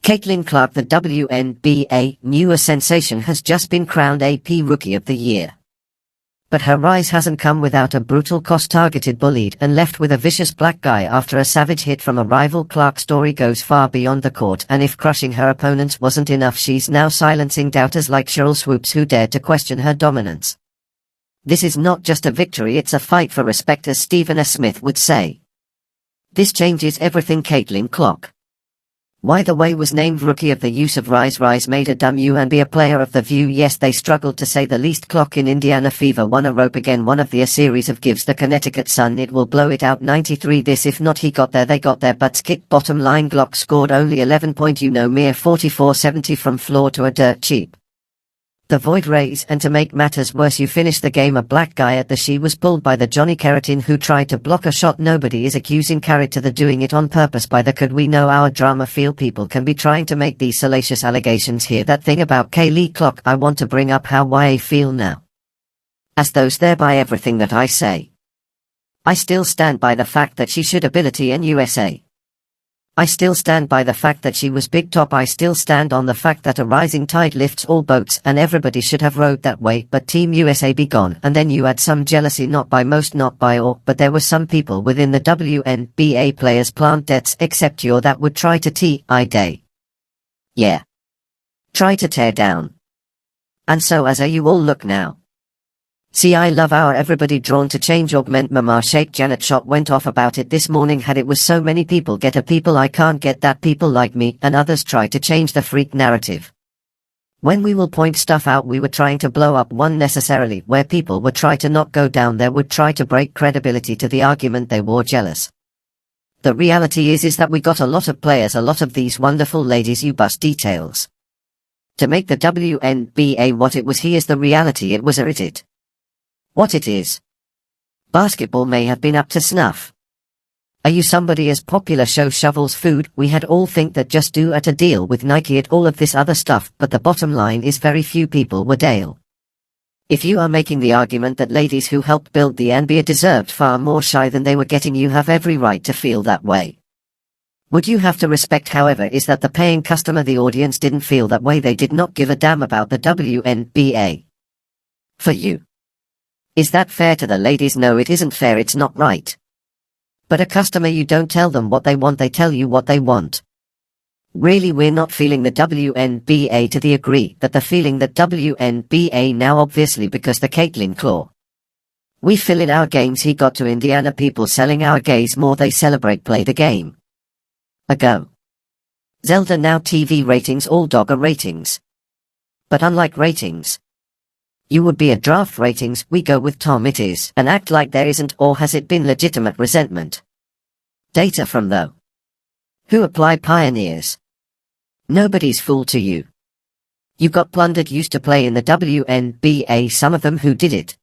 Caitlin Clark, the WNBA newer sensation, has just been crowned AP Rookie of the Year. But her rise hasn't come without a brutal cost-targeted bullied and left with a vicious black guy after a savage hit from a rival. Clark's story goes far beyond the court, and if crushing her opponents wasn't enough, she's now silencing doubters like Cheryl Swoops who dared to question her dominance. This is not just a victory, it's a fight for respect, as Stephen A. Smith would say. This changes everything. Caitlin Clark, why the way, was named Rookie of the Use of Rise made a WNBA Player of the View. Yes, they struggled to say the least. Clark in Indiana Fever won a rope again, one of the a series of gives the Connecticut Sun. It will blow it out 93 this, if not he got there, they got their butts kicked. Bottom line, Glock scored only 11 points, mere 44-70 from floor to a dirt cheap. The void rays, and to make matters worse, you finish the game a black guy at the she was pulled by the Johnny Keratin who tried to block a shot. Nobody is accusing Carrot to the doing it on purpose by the could we know our drama feel. People can be trying to make these salacious allegations here. That thing about Kaylee Clark, I want to bring up how YA feel now. As those there by everything that I say. I still stand by the fact that she should ability in USA. I still stand by the fact that she was big top. I still stand on the fact that a rising tide lifts all boats and everybody should have rowed that way. But Team USA be gone, and then you had some jealousy, not by most, not by all, but there were some people within the WNBA players plant debts except you that would try to day. Yeah. Try to tear down. And so as you all look now. See, I love our everybody drawn to change augment mama shape. Janet Shot went off about it this morning. Had it was so many people get a people I can't get that, people like me and others try to change the freak narrative. When we will point stuff out, we were trying to blow up one necessarily, where people would try to not go down there, would try to break credibility to the argument they were jealous. The reality is that we got a lot of players, a lot of these wonderful ladies, you bust details. To make the WNBA what it was. Here's the reality, it was it. What it is. Basketball may have been up to snuff. Are you somebody as popular show shovels food? We had all think that just do at a deal with Nike at all of this other stuff, but the bottom line is very few people were Dale. If you are making the argument that ladies who helped build the NBA deserved far more shy than they were getting, you have every right to feel that way. Would you have to respect, however, is that the paying customer, the audience, didn't feel that way. They did not give a damn about the WNBA. For you. Is that fair to the ladies? No, it isn't fair, it's not right. But a customer, you don't tell them what they want, they tell you what they want. Really, we're not feeling the WNBA to the degree that the feeling that WNBA now, obviously, because the Caitlin Claw. We fill in our games. He got to Indiana, people selling our gays more, they celebrate play the game. A go. Zelda now TV ratings, all dogger ratings. But unlike ratings, you would be a draft ratings, we go with Tom. It is and act like there isn't, or has it been legitimate resentment? Data from though. Who applied pioneers? Nobody's fool to you. You got plundered, used to play in the WNBA, some of them who did it.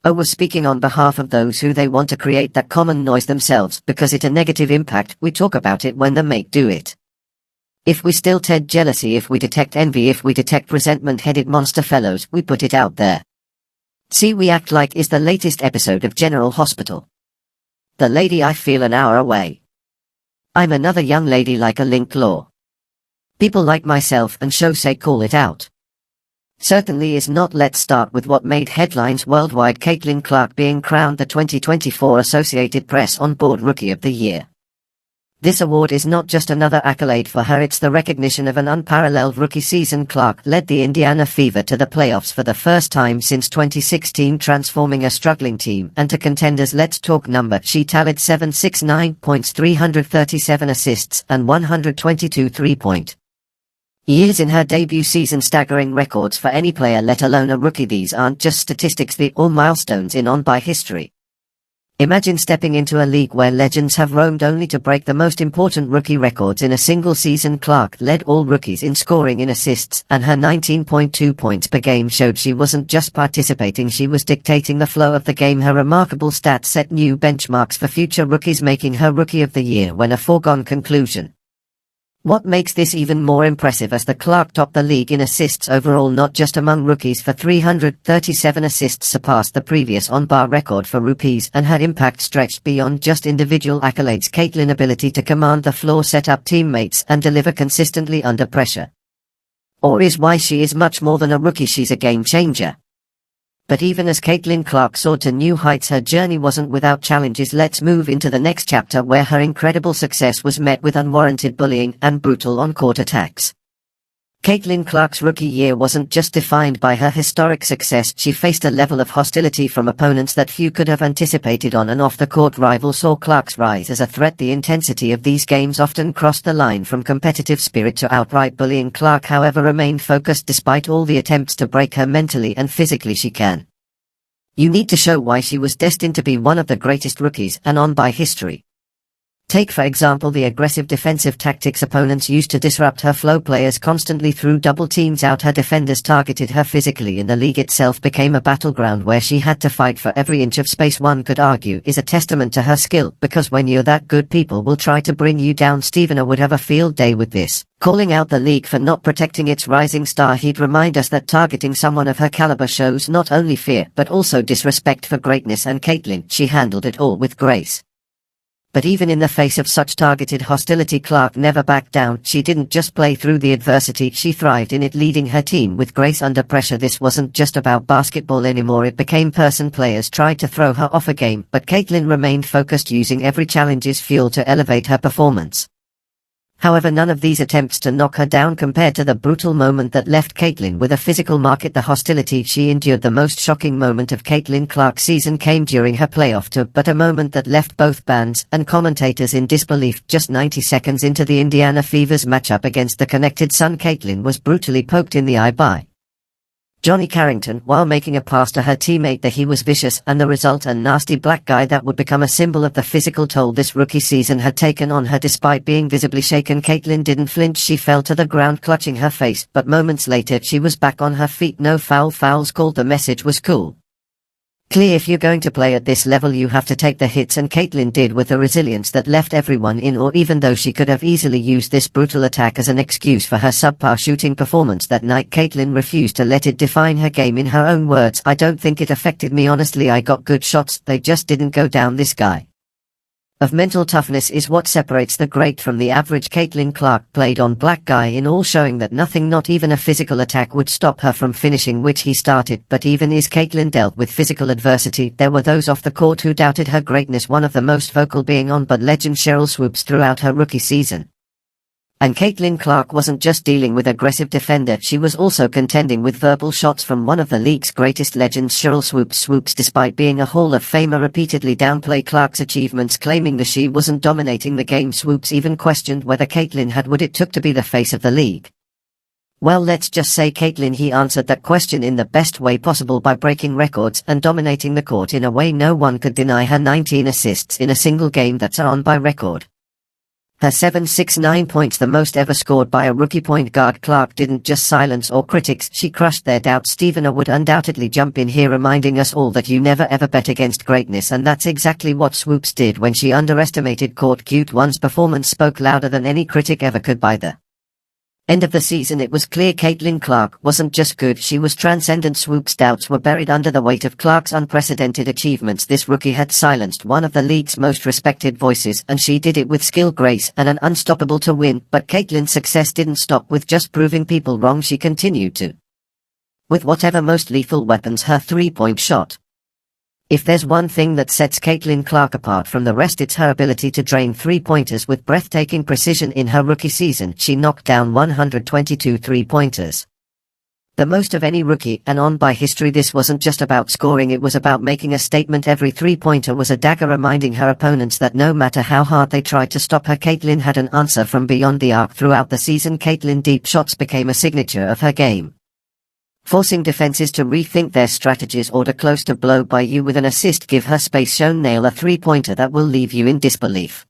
Oh, was speaking on behalf of those who they want to create that common noise themselves, because it a negative impact, we talk about it when the make do it. If we still TED jealousy, if we detect envy, if we detect resentment-headed monster fellows, we put it out there. See, we act like is the latest episode of General Hospital. The lady I feel an hour away. I'm another young lady like a link law. People like myself and show say call it out. Certainly is not. Let's start with what made headlines worldwide. Caitlin Clark being crowned the 2024 Associated Press On Board Rookie of the Year. This award is not just another accolade for her, it's the recognition of an unparalleled rookie season. Clark led the Indiana Fever to the playoffs for the first time since 2016, transforming a struggling team and to contenders. Let's talk number. She tallied 769 points, 337 assists, and 122 three-point years in her debut season, staggering records for any player, let alone a rookie. These aren't just statistics, they're all milestones in on by history. Imagine stepping into a league where legends have roamed only to break the most important rookie records in a single season. Clark led all rookies in scoring, in assists, and her 19.2 points per game showed she wasn't just participating, she was dictating the flow of the game. Her remarkable stats set new benchmarks for future rookies, making her Rookie of the Year when a foregone conclusion. What makes this even more impressive as the Clark topped the league in assists overall, not just among rookies, for 337 assists, surpassed the previous on-bar record for rookies, and her impact stretched beyond just individual accolades. Caitlyn's ability to command the floor, set up teammates, and deliver consistently under pressure. Or is why she is much more than a rookie, she's a game changer. But even as Caitlin Clark soared to new heights, her journey wasn't without challenges. Let's move into the next chapter, where her incredible success was met with unwarranted bullying and brutal on-court attacks. Caitlin Clark's rookie year wasn't just defined by her historic success. She faced a level of hostility from opponents that few could have anticipated. On and off the court, rivals saw Clark's rise as a threat. The intensity of these games often crossed the line from competitive spirit to outright bullying. Clark, however, remained focused despite all the attempts to break her mentally and physically. She can. You need to show why she was destined to be one of the greatest rookies and on by history. Take for example the aggressive defensive tactics opponents used to disrupt her flow. Players constantly threw double teams out. Her defenders targeted her physically, and the league itself became a battleground where she had to fight for every inch of space. One could argue is a testament to her skill, because when you're that good, people will try to bring you down. Stephen A would have a field day with this, calling out the league for not protecting its rising star. He'd remind us that targeting someone of her caliber shows not only fear but also disrespect for greatness, and Caitlin, she handled it all with grace. But even in the face of such targeted hostility, Clark never backed down. She didn't just play through the adversity, she thrived in it, leading her team with grace under pressure. This wasn't just about basketball anymore, it became person. Players tried to throw her off a game, but Caitlin remained focused, using every challenge's fuel to elevate her performance. However, none of these attempts to knock her down compared to the brutal moment that left Caitlin with a physical mark. At the hostility she endured, the most shocking moment of Caitlin Clark's season came during her playoff tour, but a moment that left both fans and commentators in disbelief. Just 90 seconds into the Indiana Fever's matchup against the Connected Sun, Caitlin was brutally poked in the eye by Johnny Carrington while making a pass to her teammate. He was vicious, and the result, a nasty black guy that would become a symbol of the physical toll this rookie season had taken on her. Despite being visibly shaken, Caitlin didn't flinch. She fell to the ground clutching her face, but moments later she was back on her feet. No fouls called. The message was cool. Clear: if you're going to play at this level, you have to take the hits, and Caitlin did with a resilience that left everyone in awe. Even though she could have easily used this brutal attack as an excuse for her subpar shooting performance that night, Caitlin refused to let it define her game. In her own words, "I don't think it affected me. Honestly, I got good shots, they just didn't go down." This guy of mental toughness is what separates the great from the average. Caitlin Clark played on black guy in all, showing that nothing, not even a physical attack, would stop her from finishing, which he started. But even as Caitlin dealt with physical adversity, there were those off the court who doubted her greatness, one of the most vocal being on-but legend Cheryl Swoops throughout her rookie season. And Caitlin Clark wasn't just dealing with aggressive defender, she was also contending with verbal shots from one of the league's greatest legends, Cheryl Swoops. Swoops, despite being a Hall of Famer, repeatedly downplayed Clark's achievements, claiming that she wasn't dominating the game. Swoops even questioned whether Caitlin had what it took to be the face of the league. Well, let's just say Caitlin, he answered that question in the best way possible by breaking records and dominating the court in a way no one could deny. Her 19 assists in a single game, that's on by record. Her 769 points, the most ever scored by a rookie point guard. Clark didn't just silence all critics, she crushed their doubts. Stephen A would undoubtedly jump in here, reminding us all that you never ever bet against greatness, and that's exactly what Swoops did when she underestimated court cute. One's performance spoke louder than any critic ever could. By the end of the season, it was clear Caitlin Clark wasn't just good, she was transcendent. Swoops' doubts were buried under the weight of Clark's unprecedented achievements. This rookie had silenced one of the league's most respected voices, and she did it with skill, grace, and an unstoppable to win. But Caitlin's success didn't stop with just proving people wrong. She continued to with whatever most lethal weapons, her three-point shot. If there's one thing that sets Caitlin Clark apart from the rest, it's her ability to drain three-pointers with breathtaking precision. In her rookie season, she knocked down 122 three-pointers, the most of any rookie, and on by history. This wasn't just about scoring, it was about making a statement. Every three-pointer was a dagger, reminding her opponents that no matter how hard they tried to stop her, Caitlin had an answer from beyond the arc. Throughout the season, Caitlin deep shots became a signature of her game, forcing defenses to rethink their strategies. Order close to blow by you with an assist, give her space, shown, nail a three-pointer that will leave you in disbelief.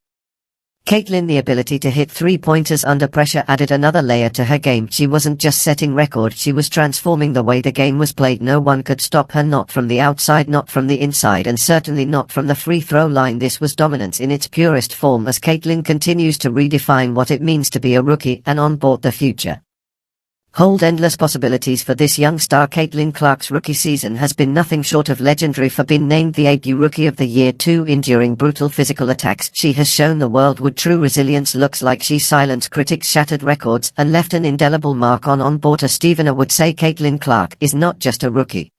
Caitlin, the ability to hit three-pointers under pressure added another layer to her game. She wasn't just setting records, she was transforming the way the game was played. No one could stop her, not from the outside, not from the inside, and certainly not from the free throw line. This was dominance in its purest form as Caitlin continues to redefine what it means to be a rookie and on board the future. Hold endless possibilities for this young star. Caitlin Clark's rookie season has been nothing short of legendary. For being named the AP Rookie of the Year 2, enduring brutal physical attacks, she has shown the world what true resilience looks like. She silenced critics, shattered records, and left an indelible mark on board. As Stephen A would say, Caitlin Clark is not just a rookie.